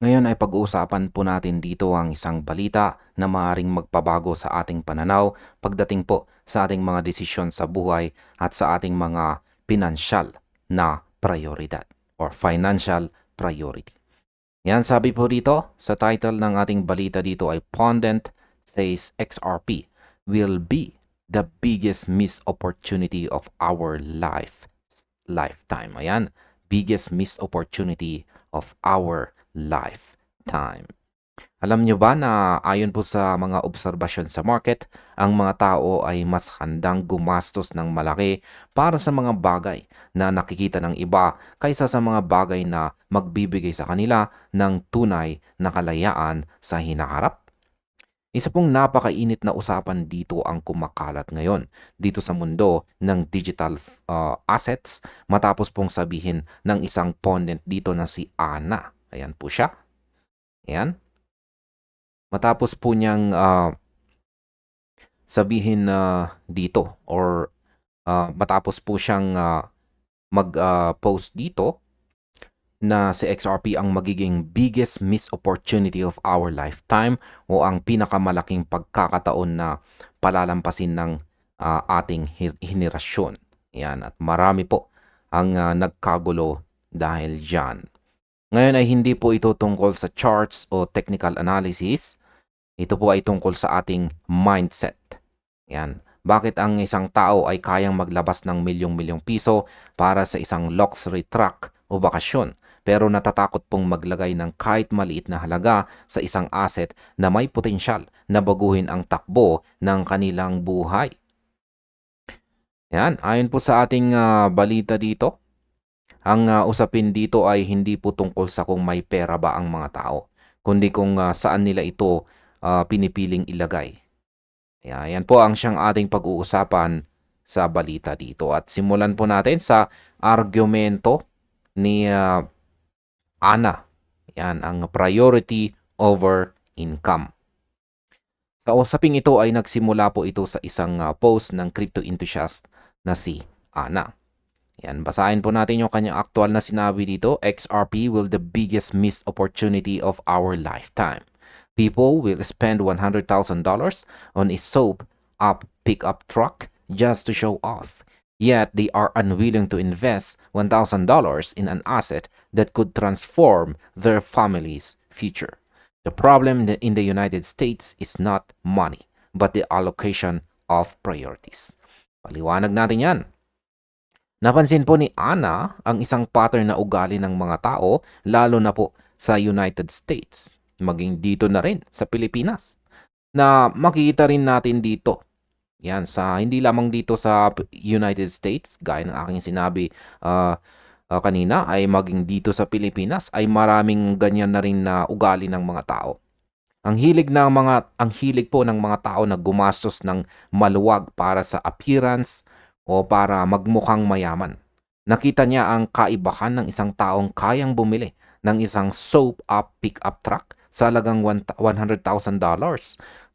Ngayon ay pag-uusapan po natin dito ang isang balita na maaaring magpabago sa ating pananaw pagdating po sa ating mga desisyon sa buhay at sa ating mga pinansyal na prioridad or financial priority. Yan, sabi po dito sa title ng ating balita dito ay Pundit says XRP will be the biggest missed opportunity of our lifetime. Ayan, biggest missed opportunity of our lifetime. Alam nyo ba na ayon po sa mga obserbasyon sa market, ang mga tao ay mas handang gumastos ng malaki para sa mga bagay na nakikita ng iba kaysa sa mga bagay na magbibigay sa kanila ng tunay na kalayaan sa hinaharap? Isa pong napakainit na usapan dito ang kumakalat ngayon dito sa mundo ng digital assets matapos pong sabihin ng isang pundit dito na si Ana. Ayan po siya. Ayan. Matapos po niyang sabihin na dito or matapos po siyang mag-post dito na si XRP ang magiging biggest missed opportunity of our lifetime o ang pinakamalaking pagkakataon na palalampasin ng ating henerasyon. Yan, at marami po ang nagkagulo dahil dyan. Ngayon ay hindi po ito tungkol sa charts o technical analysis. Ito po ay tungkol sa ating mindset. Yan. Bakit ang isang tao ay kayang maglabas ng milyong-milyong piso para sa isang luxury truck o bakasyon, pero natatakot pong maglagay ng kahit maliit na halaga sa isang asset na may potensyal na baguhin ang takbo ng kanilang buhay? Yan, ayon po sa ating balita dito, ang usapin dito ay hindi po tungkol sa kung may pera ba ang mga tao, kundi kung saan nila ito pinipiling ilagay. Yan po ang siyang ating pag-uusapan sa balita dito. At simulan po natin sa argumento ni Ana. Yan, ang priority over income. Sa usaping ito ay nagsimula po ito sa isang post ng crypto enthusiast na si Ana. Yan, basahin po natin yung kanyang aktual na sinabi dito. XRP will the biggest missed opportunity of our lifetime. People will spend $100,000 on a soap-up pickup truck just to show off. Yet they are unwilling to invest $1,000 in an asset that could transform their family's future. The problem in the United States is not money, but the allocation of priorities. Paliwanag natin yan. Napansin po ni Ana ang isang pattern na ugali ng mga tao, lalo na po sa United States, maging dito na rin sa Pilipinas, na makikita rin natin dito. Yan, sa hindi lamang dito sa United States, gaya ng aking sinabi kanina, ay maging dito sa Pilipinas ay maraming ganyan na rin na ugali ng mga tao. Ang hilig po ng mga tao na gumastos ng maluwag para sa appearance o para magmukhang mayaman. Nakita niya ang kaibahan ng isang taong kayang bumili ng isang soap-up pickup truck sa halagang $100,000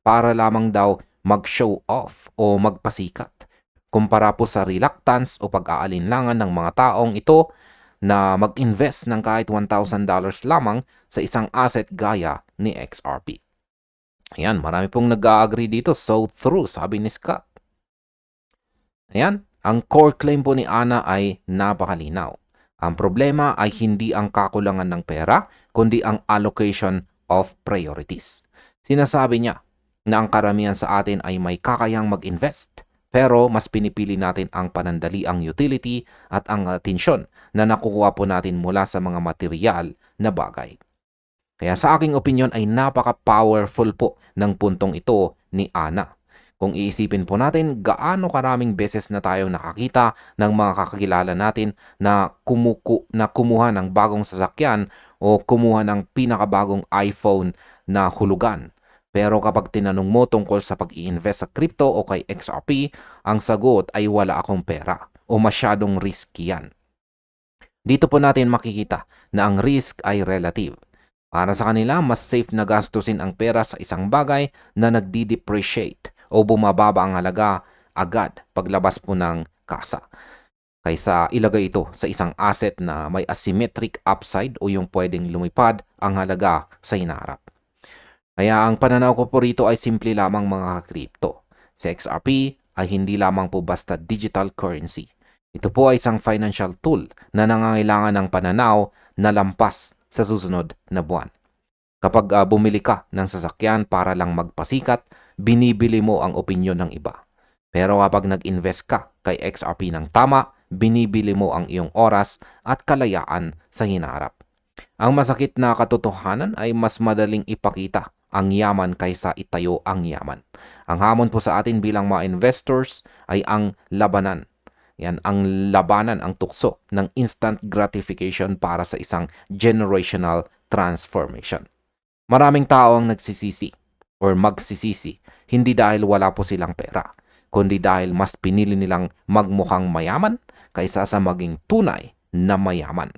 para lamang daw mag-show off o magpasikat. Kumpara po sa reluctance o pag-aalinlangan ng mga taong ito na mag-invest ng kahit $1,000 lamang sa isang asset gaya ni XRP. Ayan, marami pong nag-agree dito. So true, sabi ni Scott. Ayan, ang core claim po ni Ana ay napakalinaw. Ang problema ay hindi ang kakulangan ng pera, kundi ang allocation of priorities. Sinasabi niya na ang karamihan sa atin ay may kakayang mag-invest, pero mas pinipili natin ang panandaliang utility at ang atensyon na nakukuha po natin mula sa mga material na bagay. Kaya sa aking opinion ay napaka-powerful po ng puntong ito ni Ana. Kung iisipin po natin gaano karaming beses na tayong nakakita ng mga kakilala natin na kumuha ng bagong sasakyan o kumuha ng pinakabagong iPhone na hulugan. Pero kapag tinanong mo tungkol sa pag-i-invest sa crypto o kay XRP, ang sagot ay wala akong pera o masyadong risky yan. Dito po natin makikita na ang risk ay relative. Para sa kanila, mas safe na gastusin ang pera sa isang bagay na nagdi-depreciate o bumababa ang halaga agad paglabas po ng kasa. kaysa ilagay ito sa isang asset na may asymmetric upside o yung pwedeng lumipad ang halaga sa hinaharap. Kaya ang pananaw ko po rito ay simple lamang mga crypto. Si XRP ay hindi lamang po basta digital currency. Ito po ay isang financial tool na nangangailangan ng pananaw na lampas sa susunod na buwan. Kapag bumili ka ng sasakyan para lang magpasikat, binibili mo ang opinyon ng iba. Pero kapag nag-invest ka kay XRP ng tama, binibili mo ang iyong oras at kalayaan sa hinaharap. Ang masakit na katotohanan ay mas madaling ipakita ang yaman kaysa itayo ang yaman. Ang hamon po sa atin bilang mga investors ay ang labanan. Yan, ang labanan, ang tukso ng instant gratification para sa isang generational transformation. Maraming tao ang nagsisisi or magsisisi, hindi dahil wala po silang pera, kundi dahil mas pinili nilang magmukhang mayaman kaysa sa maging tunay na mayaman.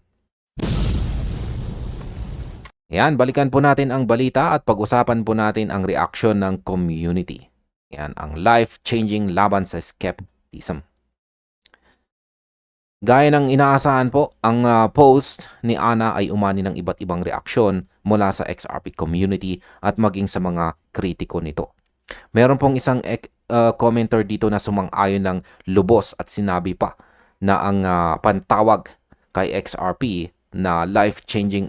Yan, balikan po natin ang balita at pag-usapan po natin ang reaksyon ng community. Yan, ang life-changing laban sa skepticism. Gaya ng inaasahan po, ang post ni Ana ay umani ng iba't ibang reaksyon mula sa XRP community at maging sa mga kritiko nito. Meron pong isang commenter dito na sumang-ayon ng lubos at sinabi pa na ang pantawag kay XRP na life-changing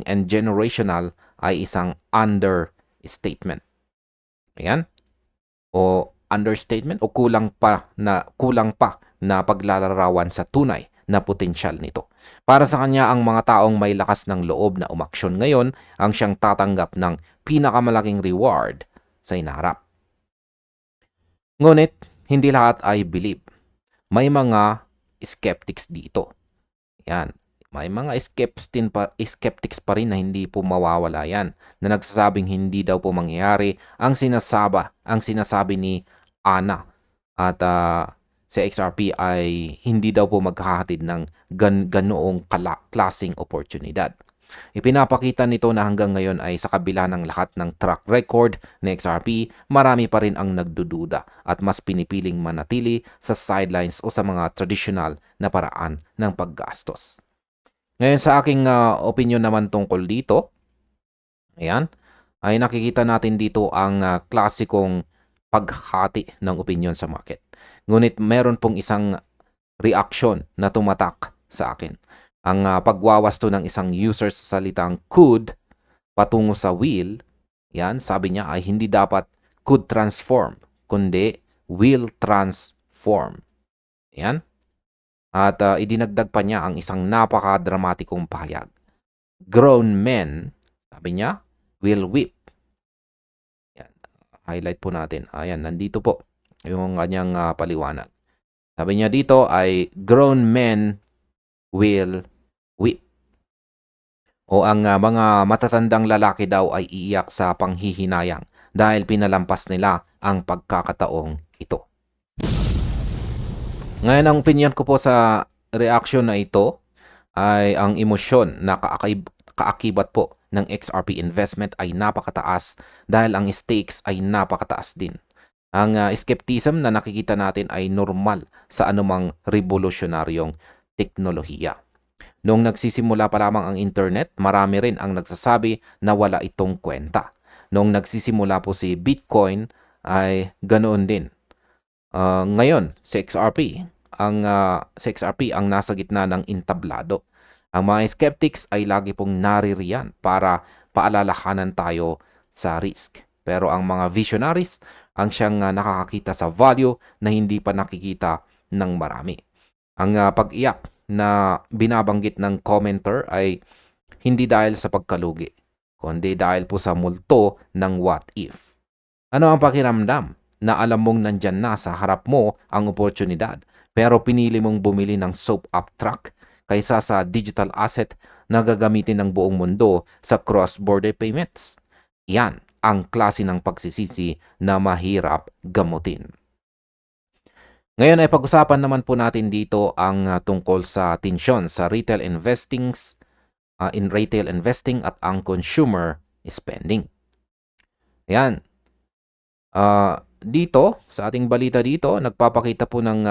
and generational ay isang understatement. Ayan. O understatement o kulang pa na paglalarawan sa tunay na potensyal nito. Para sa kanya, ang mga taong may lakas ng loob na umaksyon ngayon ang siyang tatanggap ng pinakamalaking reward sa hinaharap. Ngunit, hindi lahat ay believe. May mga skeptics dito. Yan. May mga skeptics pa rin na hindi po mawawala yan, na nagsasabing hindi daw po mangyayari ang sinasabi ni Ana. At sa XRP ay hindi daw po maghahatid ng ganoong klaseng oportunidad. Ipinapakita nito na hanggang ngayon ay sa kabila ng lahat ng track record ng XRP, marami pa rin ang nagdududa at mas pinipiling manatili sa sidelines o sa mga traditional na paraan ng paggastos. Ngayon sa aking opinion naman tungkol dito, ayan, ay nakikita natin dito ang klasikong paghati ng opinion sa market. Ngunit meron pong isang reaction na tumatak sa akin. Ang pagwawasto ng isang user sa salitang could patungo sa will, yan, sabi niya ay hindi dapat could transform, kundi will transform. Yan. At idinagdag pa niya ang isang napaka-dramatikong pahayag. Grown men, sabi niya, will weep. Yan. Highlight po natin. Ayan, nandito po yung kanyang paliwanag. Sabi niya dito ay grown men will weep. O ang mga matatandang lalaki daw ay iiyak sa panghihinayang dahil pinalampas nila ang pagkakataong ito. Ngayon, ang opinion ko po sa reaction na ito ay ang emosyon na kaakibat po ng XRP investment ay napakataas dahil ang stakes ay napakataas din. Ang skepticism na nakikita natin ay normal sa anumang revolusyonaryong teknolohiya. Noong nagsisimula pa lamang ang internet, marami rin ang nagsasabi na wala itong kwenta. Noong nagsisimula po si Bitcoin ay ganoon din. Ngayon, si XRP ang nasa gitna ng entablado. Ang mga skeptics ay lagi pong naririyan para paalalahanan tayo sa risk. Pero ang mga visionaries ang siyang nakakakita sa value na hindi pa nakikita ng marami. Ang pag-iyak na binabanggit ng commenter ay hindi dahil sa pagkalugi, kundi dahil po sa multo ng what if. Ano ang pakiramdam na alam mong nandyan na sa harap mo ang oportunidad pero pinili mong bumili ng soap-up truck kaysa sa digital asset na gagamitin ng buong mundo sa cross-border payments? Yan ang klase ng pagsisisi na mahirap gamutin. Ngayon ay pag-usapan naman po natin dito ang tungkol sa tensyon sa retail investing at ang consumer spending. Yan. Dito, sa ating balita dito, nagpapakita po ng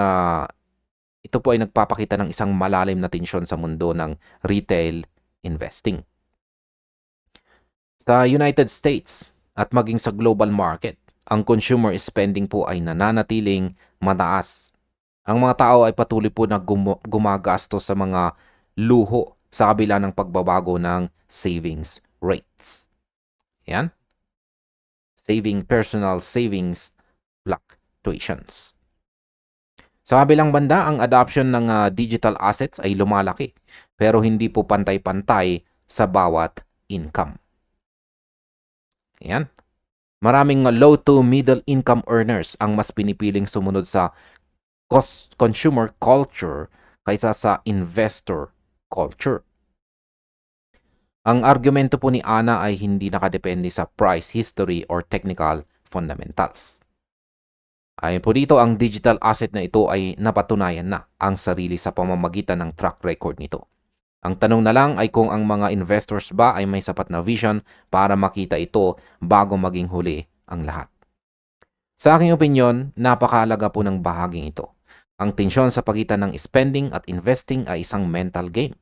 ito po ay nagpapakita ng isang malalim na tensyon sa mundo ng retail investing. Sa United States at maging sa global market, ang consumer spending po ay nananatiling mataas. Ang mga tao ay patuloy po na gumagastos sa mga luho sa kabila ng pagbabago ng savings rates. Yan. Personal savings fluctuations. Sa kabilang banda, ang adoption ng digital assets ay lumalaki pero hindi po pantay-pantay sa bawat income. Yan. Maraming low to middle income earners ang mas pinipiling sumunod sa consumer culture kaysa sa investor culture. Ang argumento po ni Ana ay hindi nakadepende sa price history or technical fundamentals. Ayon po dito, ang digital asset na ito ay napatunayan na ang sarili sa pamamagitan ng track record nito. Ang tanong na lang ay kung ang mga investors ba ay may sapat na vision para makita ito bago maging huli ang lahat. Sa aking opinyon, napakahalaga po ng bahaging ito. Ang tensyon sa pagitan ng spending at investing ay isang mental game.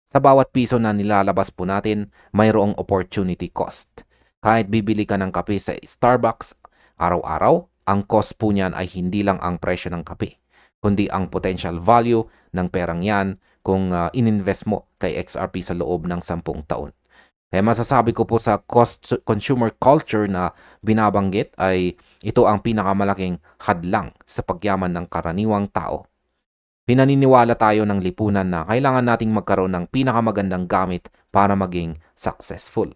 Sa bawat piso na nilalabas po natin, mayroong opportunity cost. Kahit bibili ka ng kape sa Starbucks araw-araw, ang cost po niyan ay hindi lang ang presyo ng kape, kundi ang potential value ng perang yan kung ininvest mo kay XRP sa loob ng 10 taon. Kaya masasabi ko po sa consumer culture na binabanggit ay ito ang pinakamalaking hadlang sa pagyaman ng karaniwang tao. Pinaniniwala tayo ng lipunan na kailangan nating magkaroon ng pinakamagandang gamit para maging successful.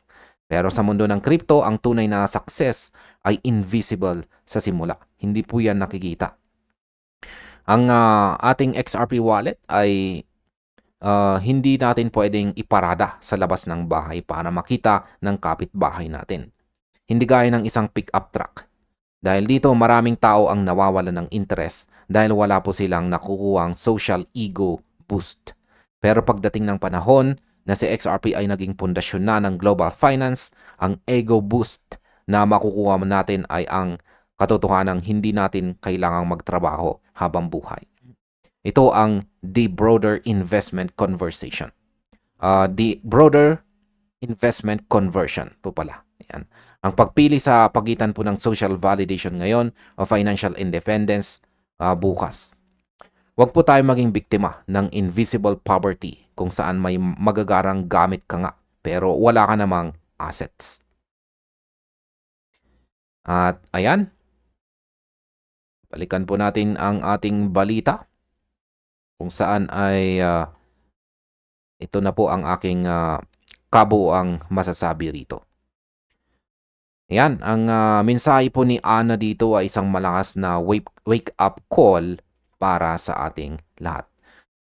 Pero sa mundo ng crypto, ang tunay na success ay invisible sa simula. Hindi po yan nakikita. Ang ating XRP wallet ay hindi natin pwedeng iparada sa labas ng bahay para makita ng kapitbahay natin. Hindi gaya ng isang pick-up truck. Dahil dito maraming tao ang nawawala ng interest dahil wala po silang nakukuhang social ego boost. Pero pagdating ng panahon na si XRP ay naging pundasyon na ng global finance, ang ego boost na makukuha natin ay ang katotohanang hindi natin kailangang magtrabaho habang buhay. Ito ang the broader investment conversation. The broader investment conversion po pala. Yan. Ang pagpili sa pagitan po ng social validation ngayon o financial independence bukas. Huwag po tayo maging biktima ng invisible poverty kung saan may magagarang gamit ka nga pero wala ka namang assets. At ayan, balikan po natin ang ating balita kung saan ay ito na po ang aking kabuuang masasabi rito. Yan, ang mensahe po ni Ana dito ay isang malakas na wake up call para sa ating lahat.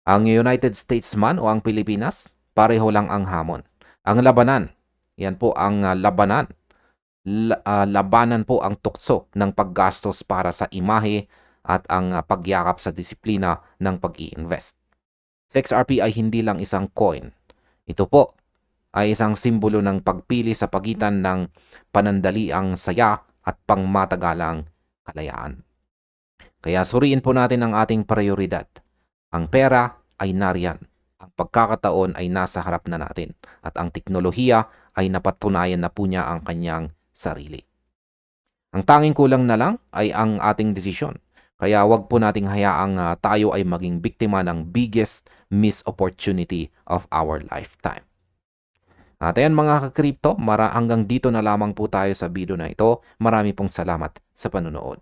Ang United States man o ang Pilipinas, pareho lang ang hamon. Ang labanan, yan po ang labanan. Labanan po ang tukso ng paggastos para sa imahe at ang pagyakap sa disiplina ng pag-i-invest. Si XRP ay hindi lang isang coin. Ito po ay isang simbolo ng pagpili sa pagitan ng panandaliang saya at pangmatagalang kalayaan. Kaya suriin po natin ang ating prioridad. Ang pera ay nariyan. Ang pagkakataon ay nasa harap na natin. At ang teknolohiya ay napatunayan na po niya ang kanyang sarili. Ang tanging kulang na lang ay ang ating desisyon. Kaya wag po nating hayaang tayo ay maging biktima ng biggest missed opportunity of our lifetime. At ayan mga ka-crypto, hanggang dito na lamang po tayo sa video na ito. Marami pong salamat sa panonood.